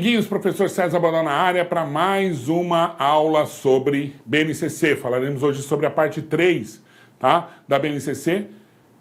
Amiguinhos, professor César Bodó na área para mais uma aula sobre BNCC. Falaremos hoje sobre a parte 3, tá, da BNCC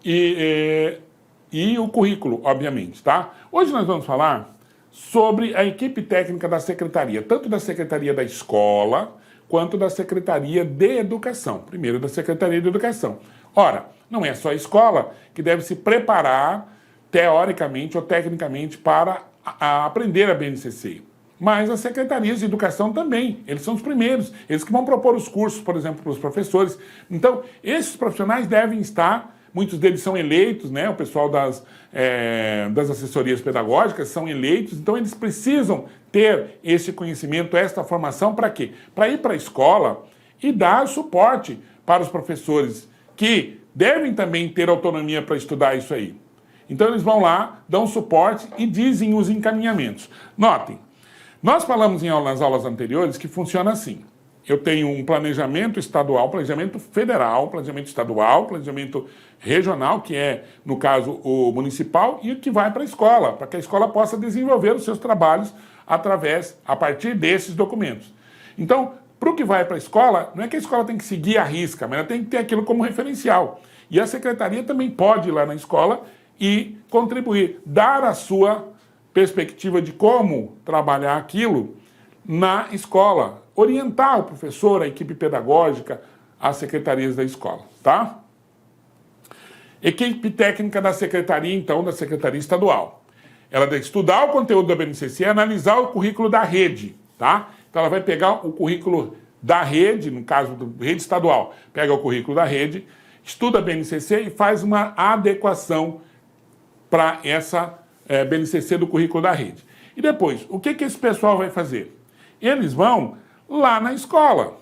e o currículo, obviamente, tá? Hoje nós vamos falar sobre a equipe técnica da secretaria, tanto da secretaria da escola quanto da secretaria de educação. Primeiro da secretaria de educação. Ora, não é só a escola que deve se preparar teoricamente ou tecnicamente para aprender a BNCC. Mas as secretarias de educação também, eles são os primeiros, eles que vão propor os cursos, por exemplo, para os professores. Então, esses profissionais devem estar, muitos deles são eleitos, né? O pessoal das assessorias pedagógicas são eleitos, então eles precisam ter esse conhecimento, esta formação, para quê? Para ir para a escola e dar suporte para os professores, que devem também ter autonomia para estudar isso aí. Então eles vão lá, dão suporte e dizem os encaminhamentos. Notem, nós falamos nas aulas anteriores que funciona assim. Eu tenho um planejamento estadual, planejamento federal, planejamento estadual, planejamento regional, que é, no caso, o municipal, e o que vai para a escola, para que a escola possa desenvolver os seus trabalhos a partir desses documentos. Então, para o que vai para a escola, não é que a escola tem que seguir a risca, mas ela tem que ter aquilo como referencial. E a secretaria também pode ir lá na escola e contribuir, dar a sua perspectiva de como trabalhar aquilo na escola, orientar o professor, a equipe pedagógica, as secretarias da escola, tá? Equipe técnica da secretaria, então, da secretaria estadual. Ela deve estudar o conteúdo da BNCC e analisar o currículo da rede, tá? Então ela vai pegar o currículo da rede, no caso da rede estadual, pega o currículo da rede, estuda a BNCC e faz uma adequação para essa BNCC do currículo da rede. E depois, o que esse pessoal vai fazer? Eles vão lá na escola,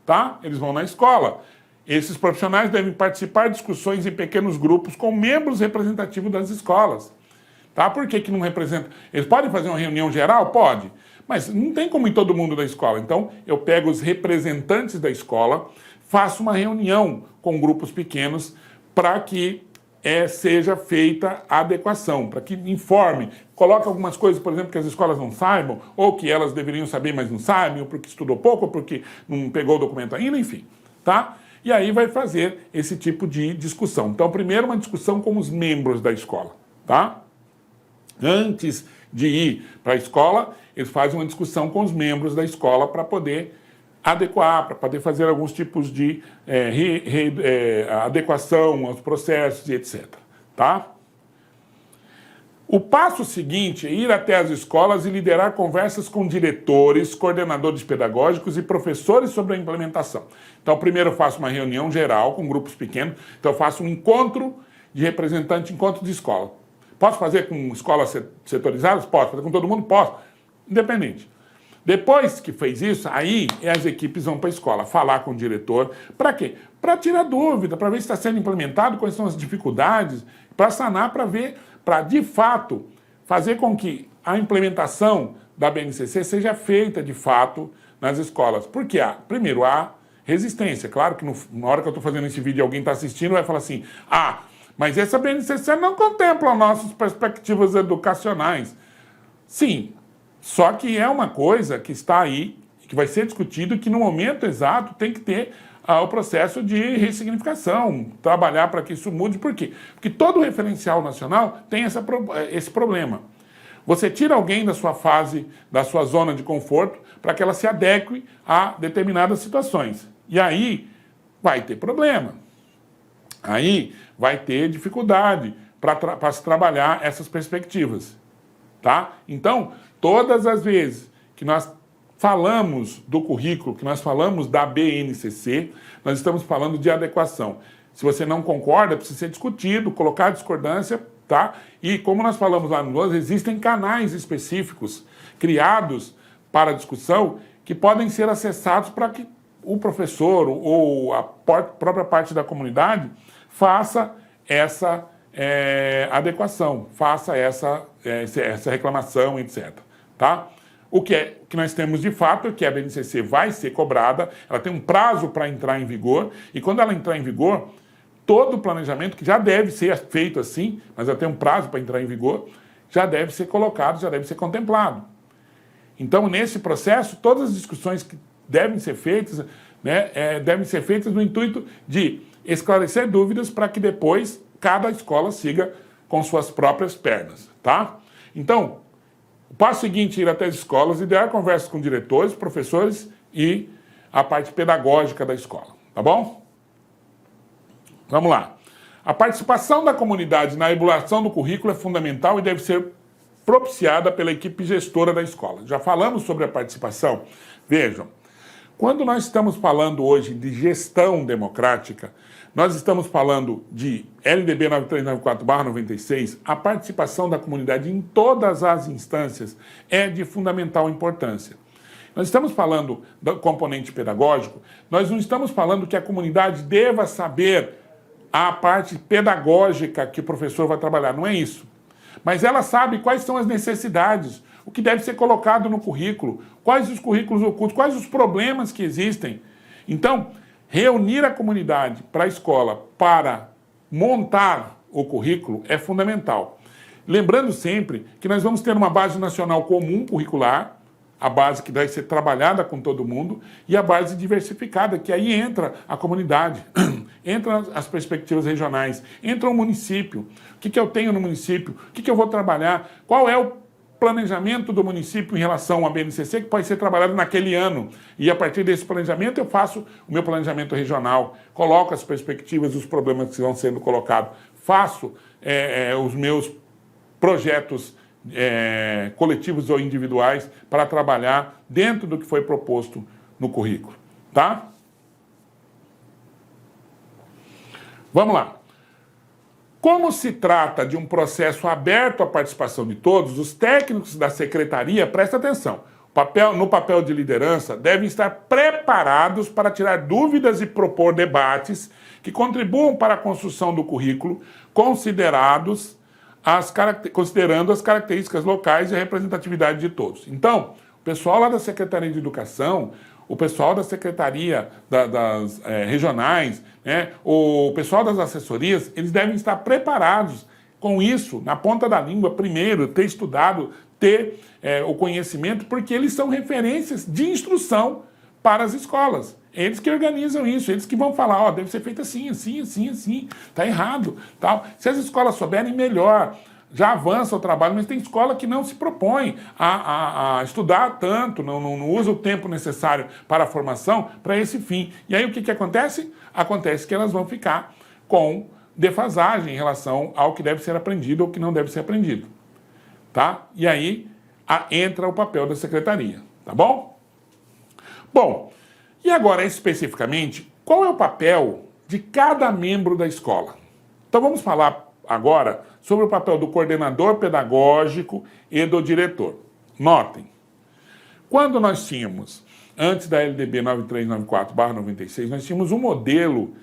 tá? Eles vão na escola. Esses profissionais devem participar de discussões em pequenos grupos com membros representativos das escolas. Tá? Por que não representa? Eles podem fazer uma reunião geral? Pode. Mas não tem como ir todo mundo da escola. Então, eu pego os representantes da escola, faço uma reunião com grupos pequenos para que seja feita a adequação, para que informe, coloque algumas coisas, por exemplo, que as escolas não saibam, ou que elas deveriam saber, mas não sabem, ou porque estudou pouco, ou porque não pegou o documento ainda, enfim, tá? E aí vai fazer esse tipo de discussão. Então, primeiro uma discussão com os membros da escola, tá? Antes de ir para a escola, eles fazem uma discussão com os membros da escola para poder adequar, para poder fazer alguns tipos de adequação aos processos e etc. Tá? O passo seguinte é ir até as escolas e liderar conversas com diretores, coordenadores pedagógicos e professores sobre a implementação. Então, primeiro eu faço uma reunião geral com grupos pequenos, então eu faço um encontro de representante, encontro de escola. Posso fazer com escolas setorizadas? Posso. Fazer com todo mundo? Posso. Independente. Depois que fez isso, aí as equipes vão para a escola, falar com o diretor. Para quê? Para tirar dúvida, para ver se está sendo implementado, quais são as dificuldades, para sanar, para ver, para de fato fazer com que a implementação da BNCC seja feita de fato nas escolas. Porque primeiro, há resistência. Claro que na hora que eu estou fazendo esse vídeo alguém está assistindo vai falar assim, mas essa BNCC não contempla nossas perspectivas educacionais. Sim, só que é uma coisa que está aí, que vai ser discutido e que no momento exato tem que ter o processo de ressignificação, trabalhar para que isso mude. Por quê? Porque todo referencial nacional tem esse problema. Você tira alguém da sua fase, da sua zona de conforto, para que ela se adeque a determinadas situações. E aí vai ter problema. Aí vai ter dificuldade para se trabalhar essas perspectivas. Tá? Então, todas as vezes que nós falamos do currículo, que nós falamos da BNCC, nós estamos falando de adequação. Se você não concorda, precisa ser discutido, colocar discordância, tá? E como nós falamos lá no Los, existem canais específicos criados para discussão que podem ser acessados para que o professor ou a própria parte da comunidade faça essa adequação, faça essa reclamação, etc. Tá? O que nós temos de fato é que a BNCC vai ser cobrada, ela tem um prazo para entrar em vigor, e quando ela entrar em vigor, todo o planejamento, que já deve ser feito assim, mas ela tem um prazo para entrar em vigor, já deve ser colocado, já deve ser contemplado. Então, nesse processo, todas as discussões que devem ser feitas, né, devem ser feitas no intuito de esclarecer dúvidas para que depois cada escola siga com suas próprias pernas, tá? Então, o passo seguinte é ir até as escolas, idear conversas com diretores, professores e a parte pedagógica da escola, tá bom? Vamos lá. A participação da comunidade na elaboração do currículo é fundamental e deve ser propiciada pela equipe gestora da escola. Já falamos sobre a participação. Vejam, quando nós estamos falando hoje de gestão democrática, nós estamos falando de LDB 9394/96, a participação da comunidade em todas as instâncias é de fundamental importância. Nós estamos falando do componente pedagógico, nós não estamos falando que a comunidade deva saber a parte pedagógica que o professor vai trabalhar, não é isso. Mas ela sabe quais são as necessidades, o que deve ser colocado no currículo, quais os currículos ocultos, quais os problemas que existem. Então, reunir a comunidade para a escola para montar o currículo é fundamental. Lembrando sempre que nós vamos ter uma base nacional comum curricular, a base que vai ser trabalhada com todo mundo, e a base diversificada, que aí entra a comunidade, entra as perspectivas regionais, entra o município. O que eu tenho no município? O que eu vou trabalhar? Qual é o planejamento do município em relação à BNCC que pode ser trabalhado naquele ano? E a partir desse planejamento eu faço o meu planejamento regional, coloco as perspectivas, os problemas que vão sendo colocados, faço os meus projetos coletivos ou individuais para trabalhar dentro do que foi proposto no currículo, tá? Vamos lá. Como se trata de um processo aberto à participação de todos, os técnicos da secretaria, presta atenção, no papel de liderança, devem estar preparados para tirar dúvidas e propor debates que contribuam para a construção do currículo, considerando as características locais e a representatividade de todos. Então, o pessoal lá da Secretaria de Educação, o pessoal da Secretaria das regionais, né, o pessoal das assessorias, eles devem estar preparados com isso, na ponta da língua, primeiro, ter estudado, ter o conhecimento, porque eles são referências de instrução para as escolas. Eles que organizam isso, eles que vão falar, ó, deve ser feito assim, assim, assim, assim, tá errado, tal. Se as escolas souberem, melhor, já avança o trabalho, mas tem escola que não se propõe a estudar tanto, não usa o tempo necessário para a formação para esse fim. E aí o que acontece? Acontece que elas vão ficar com defasagem em relação ao que deve ser aprendido ou que não deve ser aprendido, tá? E aí entra o papel da secretaria, tá bom? Bom, e agora, especificamente, qual é o papel de cada membro da escola? Então vamos falar agora sobre o papel do coordenador pedagógico e do diretor. Notem, quando nós tínhamos, antes da LDB 9394/96, nós tínhamos um modelo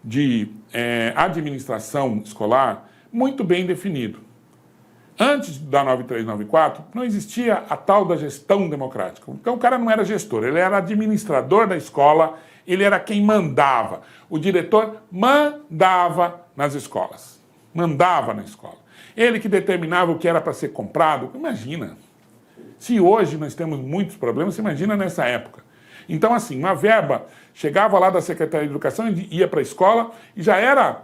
de administração escolar muito bem definido. Antes da 9394, não existia a tal da gestão democrática. Então o cara não era gestor, ele era administrador da escola, ele era quem mandava. O diretor mandava nas escolas, mandava na escola. Ele que determinava o que era para ser comprado. Imagina, se hoje nós temos muitos problemas, você imagina nessa época. Então assim, uma verba chegava lá da Secretaria de Educação, ia para a escola e já era,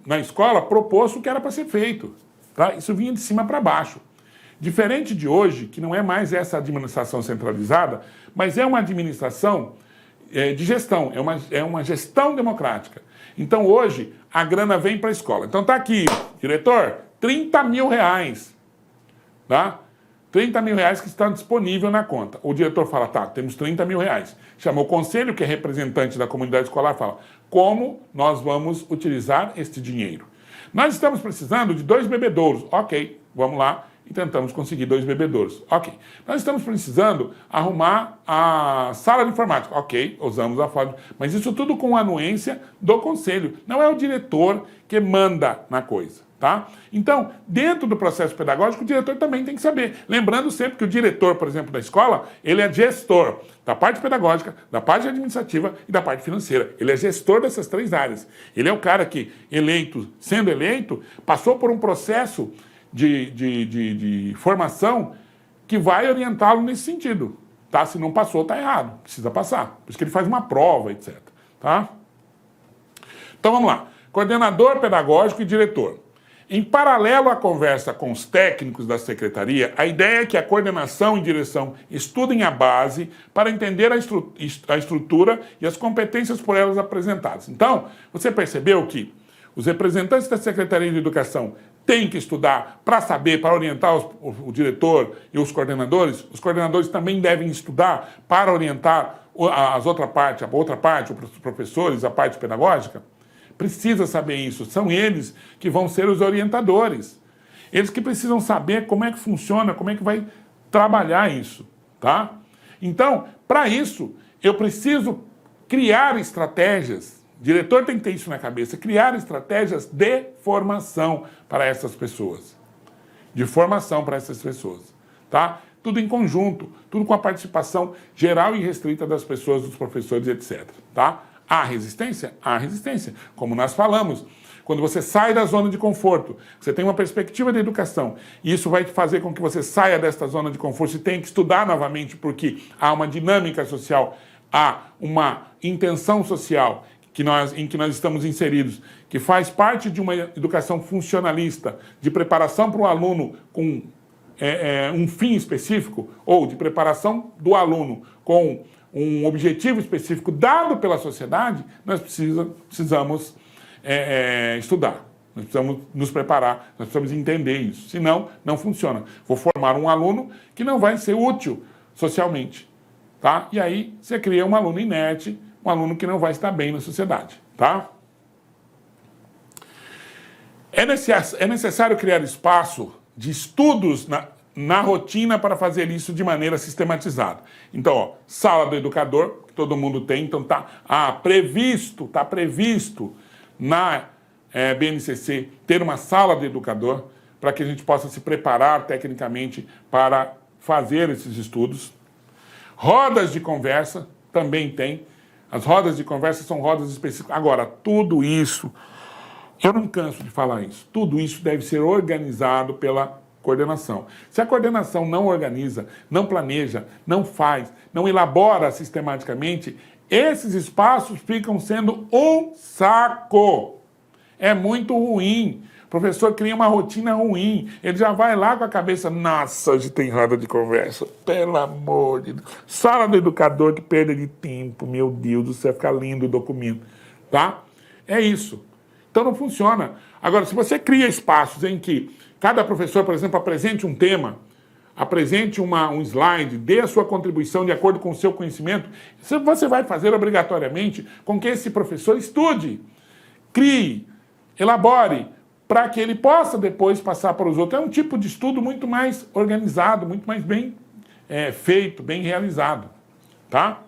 na escola, proposto o que era para ser feito. Tá? Isso vinha de cima para baixo. Diferente de hoje, que não é mais essa administração centralizada, mas é uma administração de gestão, é uma gestão democrática. Então hoje a grana vem para a escola. Então tá aqui, diretor, 30 mil reais. Tá? 30 mil reais que estão disponível na conta. O diretor fala, tá, temos 30 mil reais. Chama o conselho, que é representante da comunidade escolar, fala, como nós vamos utilizar este dinheiro? Nós estamos precisando de 2 bebedouros. Ok, vamos lá e tentamos conseguir 2 bebedouros. Ok. Nós estamos precisando arrumar a sala de informática. Ok, usamos a sala. Mas isso tudo com anuência do conselho. Não é o diretor que manda na coisa, tá? Então, dentro do processo pedagógico, o diretor também tem que saber. Lembrando sempre que o diretor, por exemplo, da escola, ele é gestor da parte pedagógica, da parte administrativa e da parte financeira. Ele é gestor dessas 3 áreas. Ele é o cara que, sendo eleito, passou por um processo de formação que vai orientá-lo nesse sentido. Tá? Se não passou, está errado. Precisa passar. Por isso que ele faz uma prova, etc. Tá? Então vamos lá. Coordenador pedagógico e diretor. Em paralelo à conversa com os técnicos da secretaria, a ideia é que a coordenação e direção estudem a base para entender a estrutura e as competências por elas apresentadas. Então, você percebeu que os representantes da Secretaria de Educação têm que estudar para saber, para orientar o diretor e os coordenadores também devem estudar para orientar a outra parte, os professores, a parte pedagógica. Precisa saber isso, são eles que vão ser os orientadores. Eles que precisam saber como é que funciona, como é que vai trabalhar isso, tá? Então, para isso, eu preciso criar estratégias. O diretor tem que ter isso na cabeça, criar estratégias de formação para essas pessoas. De formação para essas pessoas, tá? Tudo em conjunto, tudo com a participação geral e restrita das pessoas, dos professores, etc, tá? Há resistência? Há resistência. Como nós falamos, quando você sai da zona de conforto, você tem uma perspectiva de educação, e isso vai fazer com que você saia desta zona de conforto e tenha que estudar novamente, porque há uma dinâmica social, há uma intenção social em que nós estamos inseridos, que faz parte de uma educação funcionalista, de preparação para o aluno com um fim específico, ou de preparação do aluno com um objetivo específico dado pela sociedade, nós precisamos estudar, nós precisamos nos preparar, nós precisamos entender isso, senão não funciona. Vou formar um aluno que não vai ser útil socialmente, tá? E aí você cria um aluno inerte, um aluno que não vai estar bem na sociedade, tá? É necessário criar espaço de estudos na rotina para fazer isso de maneira sistematizada. Então, ó, sala do educador, que todo mundo tem, então tá previsto na BNCC ter uma sala do educador para que a gente possa se preparar tecnicamente para fazer esses estudos. Rodas de conversa também tem. As rodas de conversa são rodas específicas. Agora, tudo isso, eu não canso de falar isso, tudo isso deve ser organizado pela coordenação. Se a coordenação não organiza, não planeja, não faz, não elabora sistematicamente, esses espaços ficam sendo um saco. É muito ruim. O professor cria uma rotina ruim. Ele já vai lá com a cabeça, nossa, hoje tem roda de conversa. Pelo amor de Deus. Sala do educador, que perda de tempo. Meu Deus do céu, fica lindo o documento. Tá? É isso. Então não funciona. Agora, se você cria espaços em que cada professor, por exemplo, apresente um tema, apresente um slide, dê a sua contribuição de acordo com o seu conhecimento, você vai fazer obrigatoriamente com que esse professor estude, crie, elabore, para que ele possa depois passar para os outros. É um tipo de estudo muito mais organizado, muito mais bem feito, bem realizado. Tá?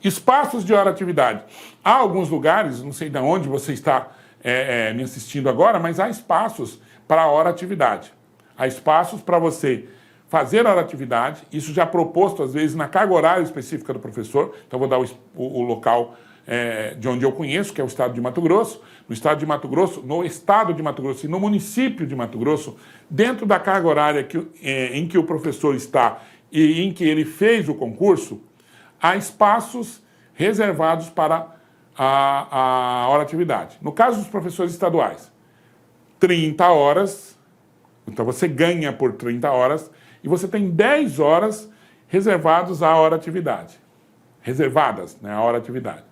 Espaços de hora-atividade. Há alguns lugares, não sei de onde você está me assistindo agora, mas há espaços para a hora-atividade. Há espaços para você fazer a hora-atividade, isso já proposto, às vezes, na carga horária específica do professor. Então, vou dar o local de onde eu conheço, que é o estado de Mato Grosso. No estado de Mato Grosso e no município de Mato Grosso, dentro da carga horária em que o professor está e em que ele fez o concurso, há espaços reservados para a hora-atividade. No caso dos professores estaduais, 30 horas, então você ganha por 30 horas, e você tem 10 horas reservadas à hora-atividade. Reservadas, né, à hora-atividade.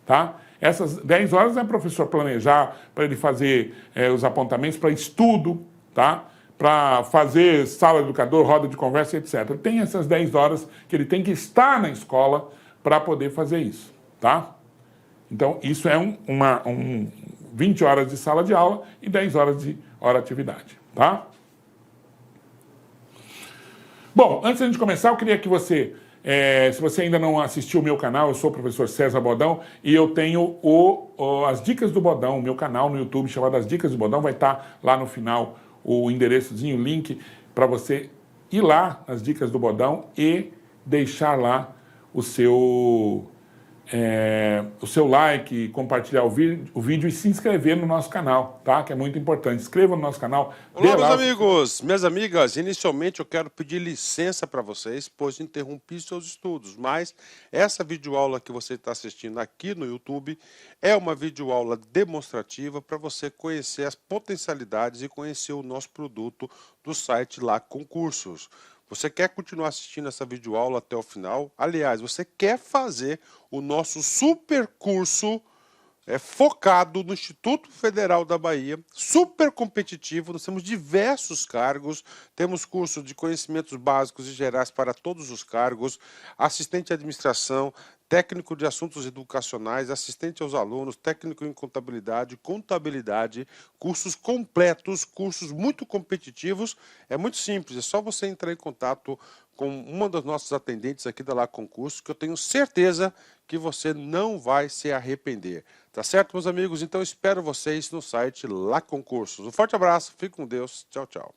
Tá? Essas 10 horas é o professor planejar, para ele fazer os apontamentos para estudo, tá? Para fazer sala do educador, roda de conversa, etc. Tem essas 10 horas que ele tem que estar na escola para poder fazer isso. Tá? Então, isso é 20 horas de sala de aula e 10 horas de hora-atividade. Tá? Bom, antes de a gente começar, eu queria que você, se você ainda não assistiu o meu canal, eu sou o professor César Bodão e eu tenho as Dicas do Bodão, o meu canal no YouTube chamado As Dicas do Bodão, vai estar lá no final o endereçozinho, o link, para você ir lá nas Dicas do Bodão e deixar lá o seu o seu like, compartilhar o vídeo e se inscrever no nosso canal, tá? Que é muito importante. Inscreva no nosso canal. Olá, meus amigos, minhas amigas. Inicialmente eu quero pedir licença para vocês, pois interrompi seus estudos, mas essa videoaula que você está assistindo aqui no YouTube é uma videoaula demonstrativa para você conhecer as potencialidades e conhecer o nosso produto do site Lá Concursos. Você quer continuar assistindo essa videoaula até o final? Aliás, você quer fazer o nosso super curso focado no Instituto Federal da Bahia, super competitivo, nós temos diversos cargos, temos curso de conhecimentos básicos e gerais para todos os cargos, assistente de administração, técnico de assuntos educacionais, assistente aos alunos, técnico em contabilidade, contabilidade, cursos completos, cursos muito competitivos. É muito simples, é só você entrar em contato com uma das nossas atendentes aqui da Lá Concursos, que eu tenho certeza que você não vai se arrepender. Tá certo, meus amigos? Então espero vocês no site Lá Concursos. Um forte abraço, fique com Deus, tchau, tchau.